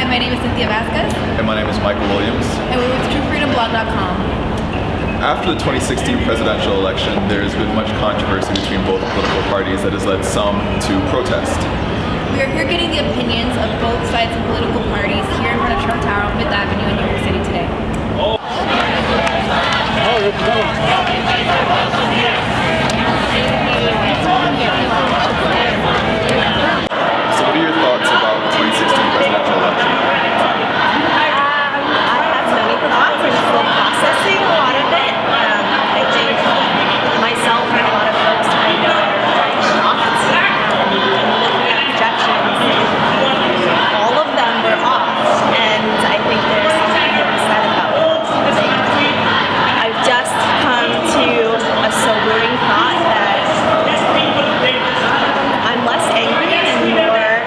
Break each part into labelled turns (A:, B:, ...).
A: Hi, my name is Cynthia Vasquez.
B: And my name is Michael Williams.
A: And we're with TrueFreedomBlog.com.
B: After the 2016 presidential election, there has been much controversy between both political parties that has led some to protest.
A: We are here getting the opinions of both sides of political parties here in front of Trump Tower on Fifth Avenue in New York City today.
B: So what are your thoughts about the 2016 presidential election?
C: I have many thoughts. I'm still processing a lot of it. I think myself and a lot of folks I know are very shocked. Looking at projections, all of them were off, and I think there's something to be said about it. I've just come to a sobering thought that I'm less angry and more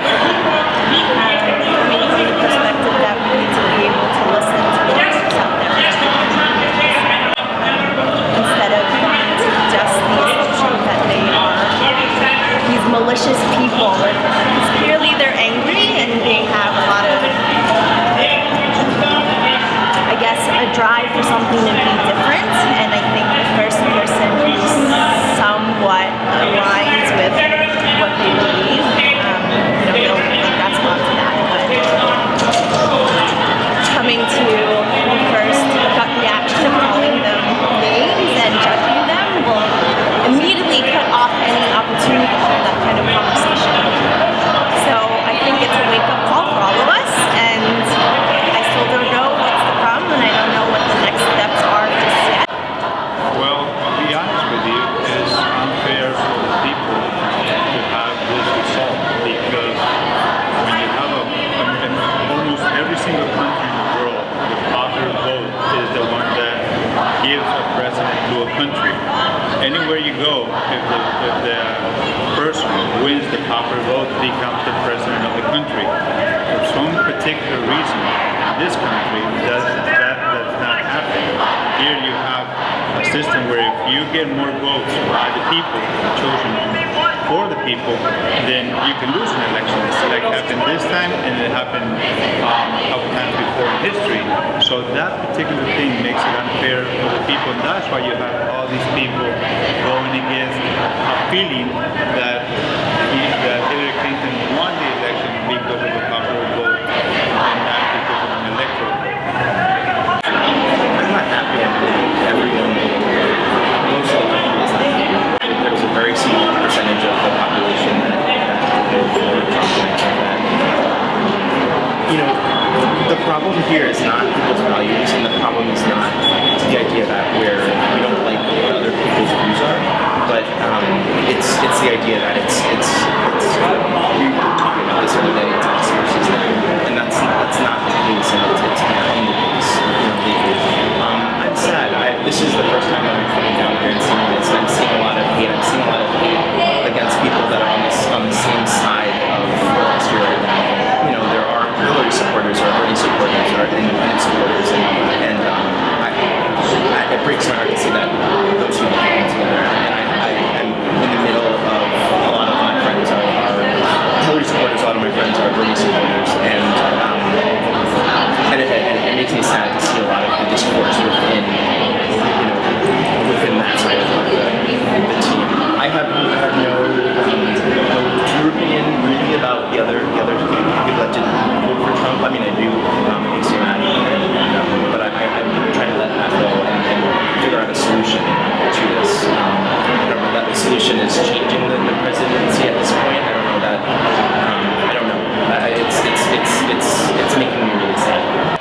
C: coming from the perspective that we need to be able to listen to the voices out there instead of coming to just the assumption that they are these malicious people. Because clearly they're angry and they have a lot of, I guess, a drive for something to be different. And I think the first person who somewhat aligns with what they believe, they'll grasp onto that. But coming to the first gut reaction of calling them names and judging them will immediately cut off any opportunity for that kind of conversation. So I think it's a wake-up call for all of us, and I still don't know what's to come, and I don't know what the next steps are just yet.
D: Well, to be honest with you, it's unfair for the people to have this result because when you have in almost every single country in the world, the popular vote is the one that gives a president to a country. Anywhere you go, if the person who wins the popular vote becomes the president of the country. For some particular reason, in this country, that does not happen. Here you have a system where if you get more votes by the people, chosen for the people, then you can lose an election. It's like happened this time, and it happened a couple times before in history. So that particular thing makes it unfair for the people, and that's why you have all these people going against a feeling that Hillary Clinton won the election because of a popular vote and not because of an electoral vote.
E: I'm not happy. I think everyone, most of the country is not happy. There was a very small percentage of the population that voted for Trump, and I think that, the problem here is not people's values, and the problem is not the idea that we don't like what other people's views are, but it's the idea that it's we were talking about this other day, it's us versus them, and that's not the case, and it's not in the case, legally. I'm sad. This is the first time I'm coming down here and seeing this, and I'm seeing a lot of hate. I'm seeing a lot of hate against people that are on the same side of history right now. There are Hillary supporters or Bernie supporters or independent supporters, and it breaks my heart to see that those two people come together. And I'm in the middle of a lot of my friends are Hillary supporters, a lot of my friends are Bernie supporters, and it makes me sad to see a lot of the discourse within that side of the team. I have no true opinion really about the other people that didn't vote for Trump. I mean, I do, it makes me mad, but I'm trying to let that go and figure out a solution to this. I don't know that the solution is changing the presidency at this point. I don't know that. I don't know. It's making me really sad.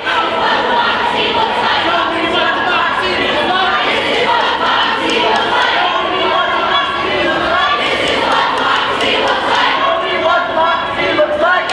F: Looks like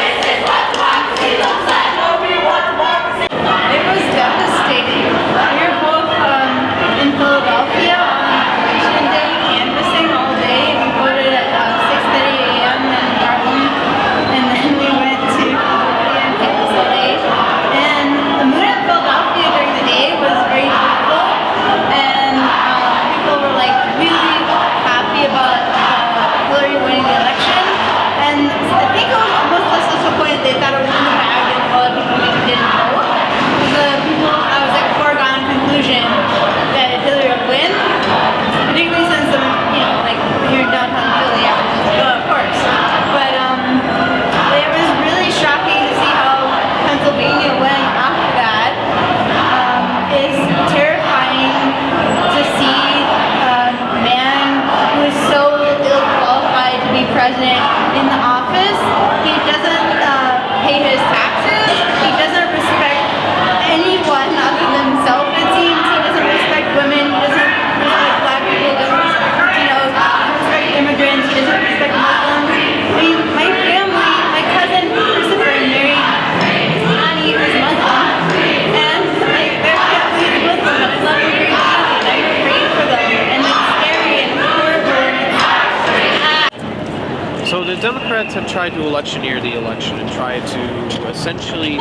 F: tried to electioneer the election and try to essentially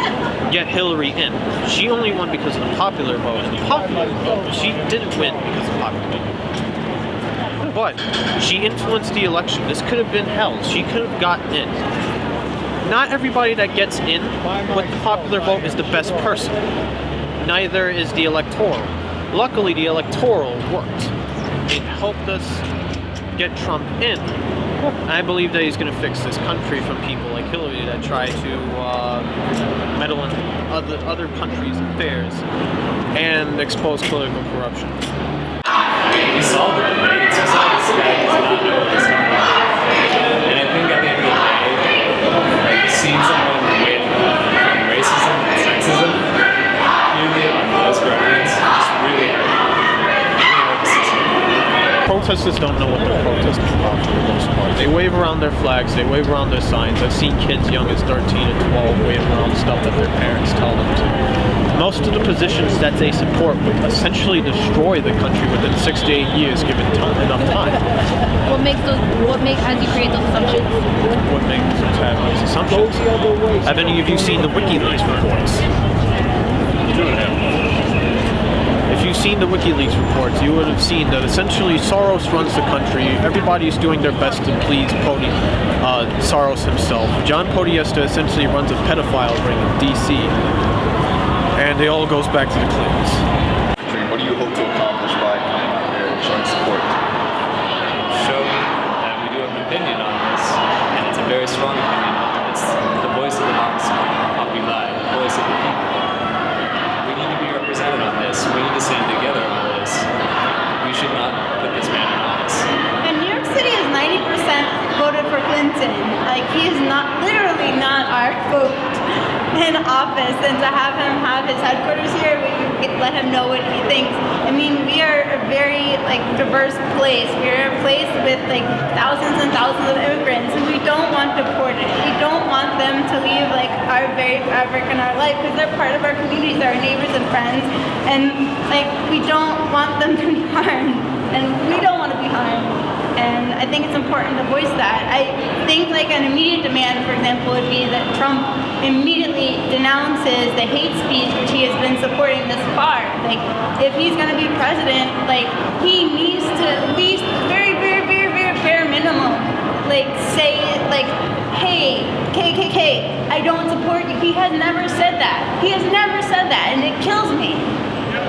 F: get Hillary in. She only won because of the popular vote. And the popular vote, she didn't win because of the popular vote. But she influenced the election. This could have been hell. She could have gotten in. Not everybody that gets in with the popular vote is the best person. Neither is the electoral. Luckily, the electoral worked. It helped us get Trump in. I believe that he's going to fix this country from people like Hillary that try to meddle in other countries' affairs and expose political corruption.
G: We saw the debates. We saw this guy does not know what he's talking about. And I think at the end of the day, like seeing someone with racism and sexism purely on those grounds just really hurt.
F: Protesters don't know what they're protesting about for the most part. They wave around their flags, they wave around their signs. I've seen kids young as 13 and 12 wave around stuff that their parents tell them to. Most of the positions that they support would essentially destroy the country within 6 to 8 years given enough time.
A: As you create those assumptions?
F: What makes us have these assumptions? Have any of you seen the WikiLeaks reports? If you've seen the WikiLeaks reports, you would have seen that essentially Soros runs the country. Everybody's doing their best to please Soros himself. John Podesta essentially runs a pedophile ring in D.C. And it all goes back to the Clintons.
B: What do you hope to accomplish by coming out here and showing support?
G: Show that we do have an opinion on this, and it's a very strong opinion. It's the voice of the Vox Populi, the voice of the people. We need to be represented on this. We need to stand together on this. We should not put this man in office.
H: And New York City is 90% voted for Clinton. Like, he is literally not our vote in office. And to have him have his headquarters here, we let him know what he thinks. I mean, we are a very, diverse place. We're a place with, thousands and thousands of immigrants, and we don't want deported. We don't want them to leave, our very fabric in our life, because they're part of our communities, our neighbors and friends, and, we don't want them to be harmed, and we don't want to be harmed. And I think it's important to voice that. I think an immediate demand, for example, would be that Trump immediately denounces the hate speech which he has been supporting this far. If he's going to be president, he needs to at least very, very, very, very bare minimum, say, hey, KKK, I don't support you. He has never said that. He has never said that, and it kills me.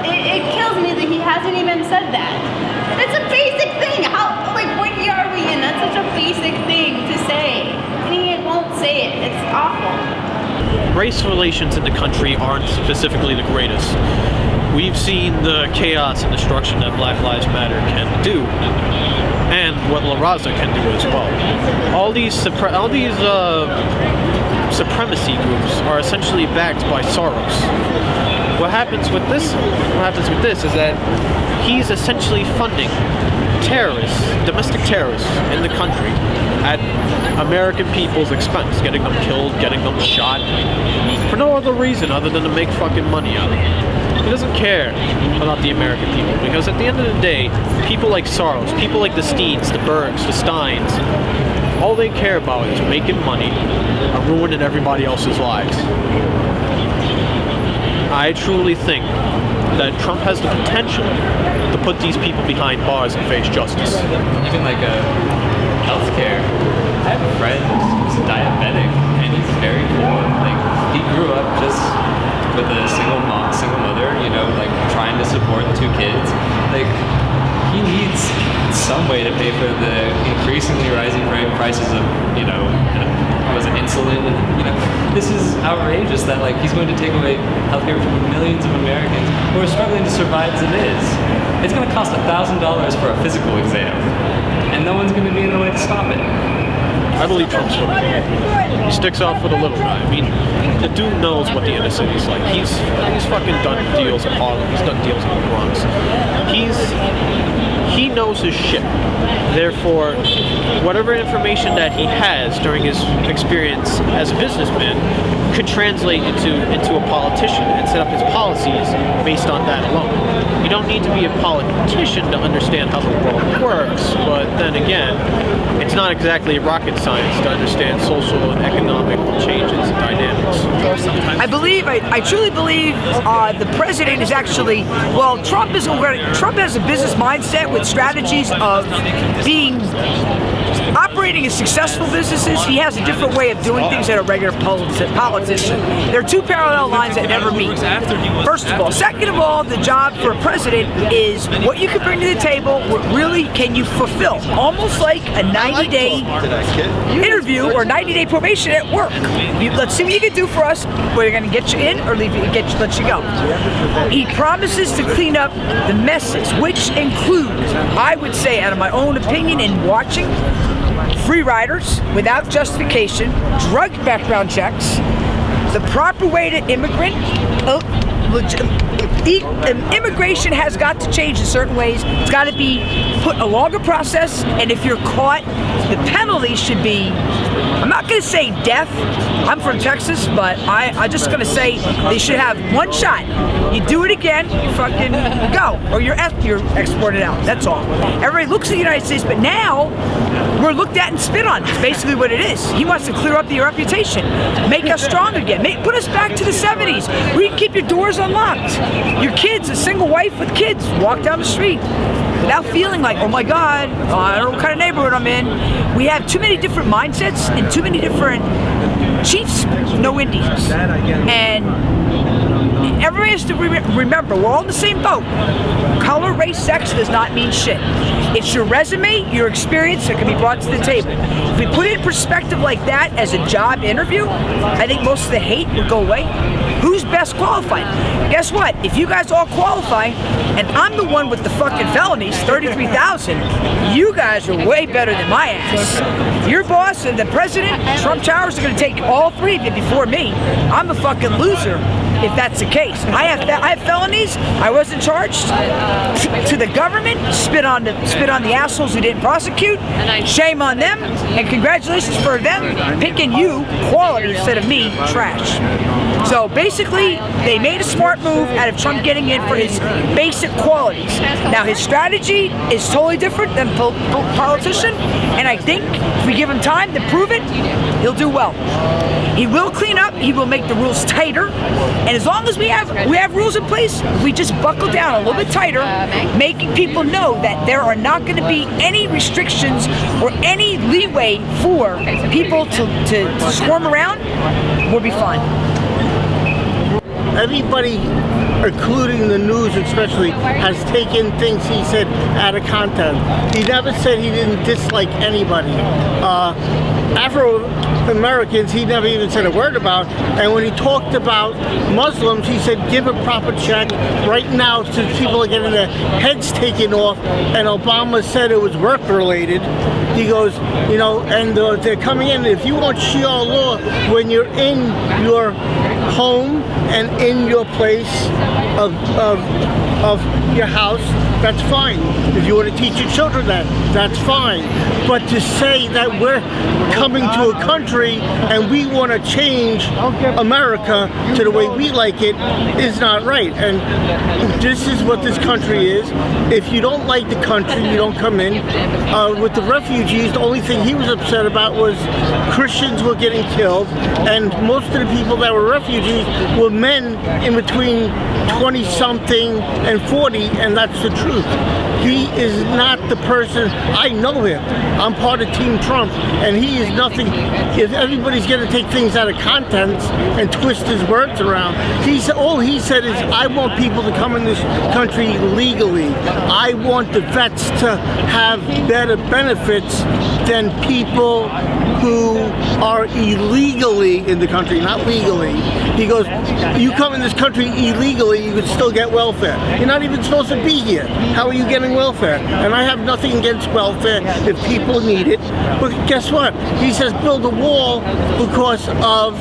H: It kills me that he hasn't even said that. It's a basic thing. What year are we in? That's such a basic thing to say. And he won't say it. It's awful.
F: Race relations in the country aren't specifically the greatest. We've seen the chaos and destruction that Black Lives Matter can do, and what La Raza can do as well. All these supremacy groups are essentially backed by Soros. What happens with this is that he's essentially funding terrorists, domestic terrorists in the country at American people's expense, getting them killed, getting them shot, for no other reason other than to make fucking money out of it. He doesn't care about the American people, because at the end of the day, people like Soros, people like the Steens, the Bergs, the Steins, all they care about is making money and ruining everybody else's lives. I truly think that Trump has the potential to put these people behind bars and face justice.
G: Even healthcare. I have a friend who's diabetic and he's very poor. He grew up just with a single mother, trying to support 2 kids. He needs some way to pay for the increasingly rising prices of, insulin. This is outrageous that he's going to take away healthcare from millions of Americans who are struggling to survive as it is. It's going to cost $1,000 for a physical exam, and no one's going to be in the way to stop it.
F: I believe Trump's for the people. He sticks out for the little guy. I mean, the dude knows what the inner city's like. He's fucking done deals in Harlem. He's done deals in the Bronx. he knows his shit. Therefore, whatever information that he has during his experience as a businessman could translate into a politician and set up his policies based on that alone. You don't need to be a politician to understand how the world works, but then again, it's not exactly rocket science to understand social and economic changes and dynamics.
I: I truly believe the president is actually, well, Trump has a business mindset with strategies of operating as successful businesses. He has a different way of doing things than a regular politician. There are two parallel lines that never meet. First of all. Second of all, the job for a president is what you can bring to the table, what really can you fulfill. Almost like a 90-day interview or 90-day probation at work. Let's see what you can do for us. We're going to get you in or let you go. He promises to clean up the messes, which include, I would say, out of my own opinion and watching, free riders without justification, drug background checks, the proper way to immigration has got to change in certain ways. It's got to be put a longer process, and if you're caught, the penalty should be, I'm not going to say death. I'm from Texas, but I'm just going to say they should have one shot. You do it again, you fucking go, or you're exported out. That's all. Everybody looks at the United States, but now we're looked at and spit on. It's basically what it is. He wants to clear up the reputation, make us strong again, put us back to the 70s, where you can keep your doors unlocked. Your kids, a single wife with kids, walk down the street without feeling like, oh my God, I don't know what kind of neighborhood I'm in. We have too many different mindsets and too many different chiefs, no Indians. And everybody has to remember, we're all in the same boat. Color, race, sex does not mean shit. It's your resume, your experience that can be brought to the table. If we put it in perspective like that as a job interview, I think most of the hate would go away. Who's best qualified? Guess what? If you guys all qualify, and I'm the one with the fucking felonies, 33,000, you guys are way better than my ass. Your boss and the president, Trump Towers, are going to take all three of you before me. I'm a fucking loser if that's the case. I have felonies. I wasn't charged. To the government, spit on the assholes who didn't prosecute. Shame on them, and congratulations for them picking you quality instead of me trash. So basically, they made a smart move out of Trump getting in for his basic qualities. Now his strategy is totally different than politician, and I think if we give him time to prove it, he'll do well. He will clean up. He will make the rules tighter, and as long as we have rules in place, we just buckle down a little bit tighter, making people know that there are not going to be any restrictions or any leeway for people to swarm around. We'll be fine.
J: Everybody, including the news especially, has taken things he said out of context. He never said he didn't dislike anybody. Afro-Americans, he never even said a word about. And when he talked about Muslims, he said, give a proper check. Right now, since people are getting their heads taken off, and Obama said it was work-related, he goes, you know, and they're coming in. If you want Sharia law, when you're in your home and in your place of your house, that's fine. If you want to teach your children that, that's fine. But to say that we're coming to a country and we want to change America to the way we like it is not right. And this is what this country is. If you don't like the country, you don't come in. With the refugees, the only thing he was upset about was Christians were getting killed, and most of the people that were refugees were men in between 20-something and 40, and that's the truth. He is not the person. I know him. I'm part of Team Trump, and he is nothing. If everybody's going to take things out of context and twist his words around, all he said is, I want people to come in this country legally. I want the vets to have better benefits than people who are illegally in the country, not legally. He goes, you come in this country illegally, you could still get welfare. You're not even supposed to be here. How are you getting on welfare. And I have nothing against welfare if people need it. But guess what? He says build a wall because of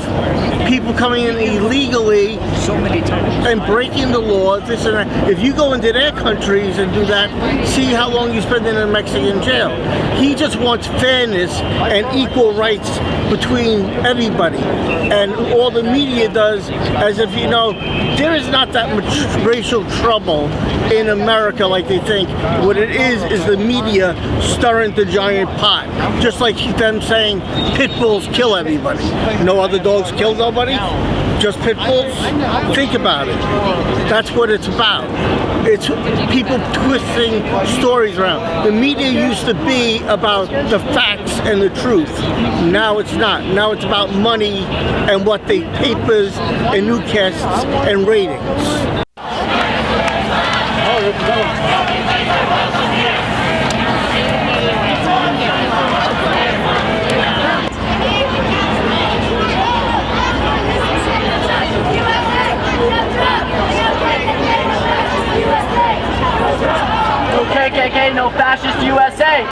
J: people coming in illegally
I: So many times.
J: and breaking the law, this and that. If you go into their countries and do that, see how long you spend in a Mexican jail. He just wants fairness and equal rights between everybody. And all the media does, as if, you know, there is not that much racial trouble in America like they think. What it is the media stirring the giant pot. Just like them saying pit bulls kill everybody. No other dogs kill nobody? Just pit bulls? Think about it. That's what it's about. It's people twisting stories around. The media used to be about the facts and the truth. Now it's not. Now it's about money and what they papers and newscasts and ratings.